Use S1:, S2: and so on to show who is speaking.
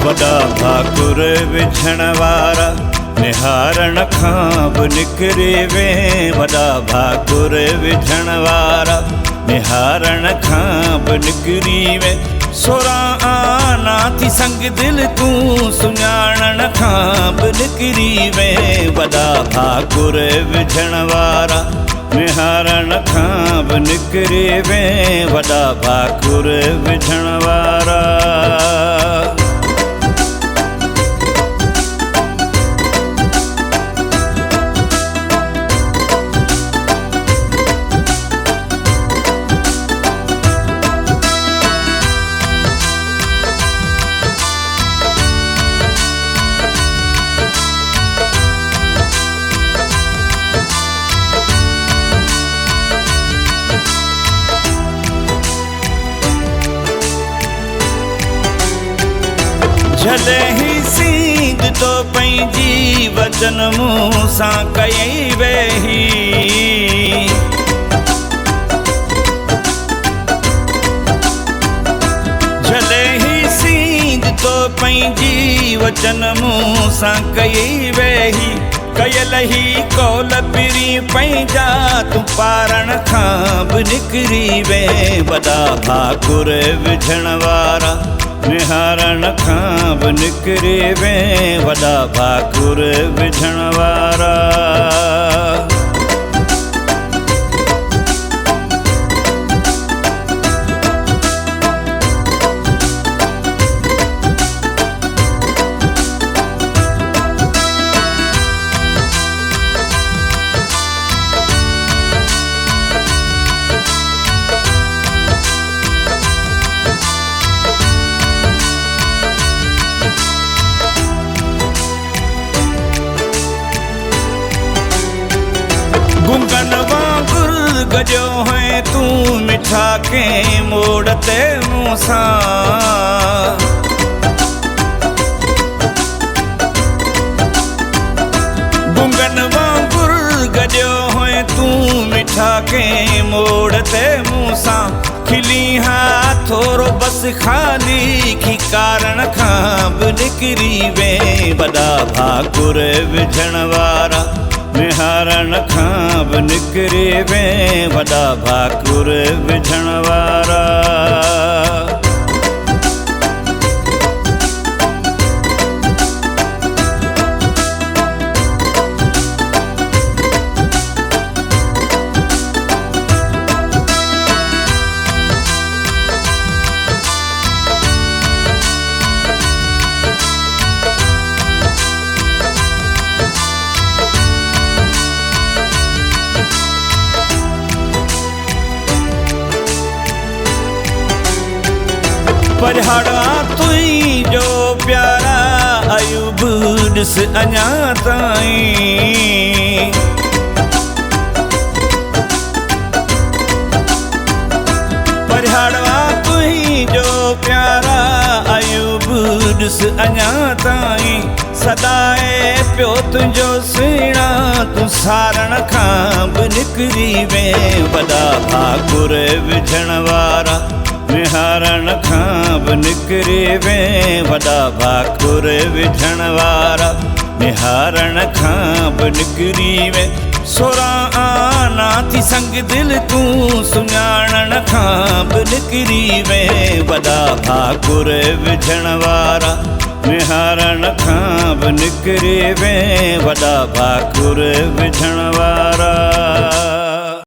S1: वॾा भाकुर विझण वारा निहारण खां बि निकिरी वे। वॾा भाकुर विझण वारा निहारण खां बि निकिरी वे। सोरहां आना थी संग दिल तूं सुञाणण खां बि निकिरी वे। वॾा भाकुर विझण वारा निहारण खां बि निकिरी वे। वॾा भाकुर विझण वारा। झले ही सींग तो पंहिंजी वचन मूं सां कई वेही। झले ही सींग तो पंहिंजी वचन मूं सां कई वेही। कयल ही कौल पिरी पंहिंजा तूं पारण खां बि निकिरी वे। वॾा भाकुर विझण वारा निहारण खां बि निकिरी वे। वॾा भाकुर विझण वारा। गुंगन वांगुर गजो है तूं मिठा के मोड़ ते मूंसां। गुंगन वांगुर गजो है तूं मिठा के मोड़ ते मूंसां। खिली हा थोरो बस खाली की कारण खां बि निकिरी वे। वॾा भाकुर विझण वारा निहारण खां बि निकिरी वे। वॾा भाकुर विझण वारा। पहाड़ा तुई जो प्यारा अयूब ॾिस अञा ताईं। पहाड़ा तुई जो प्यारा अयूब ॾिस अञा ताईं। सदाए पियो तुंहिंजो सुहिणा तूं सारण खां बि निकिरी वे। वॾा भाकुर विझण वारा निहारण खां बि निकिरी वे। वॾा भाकुर विझण वारा निहारण खां बि निकिरी वे। सोरहां आना थी संग दिल तूं सुञाणण खां बि निकिरी वे। वॾा भाकुर विझण वारा निहारण खां बि निकिरी वे। वॾा भाकुर विझण वारा।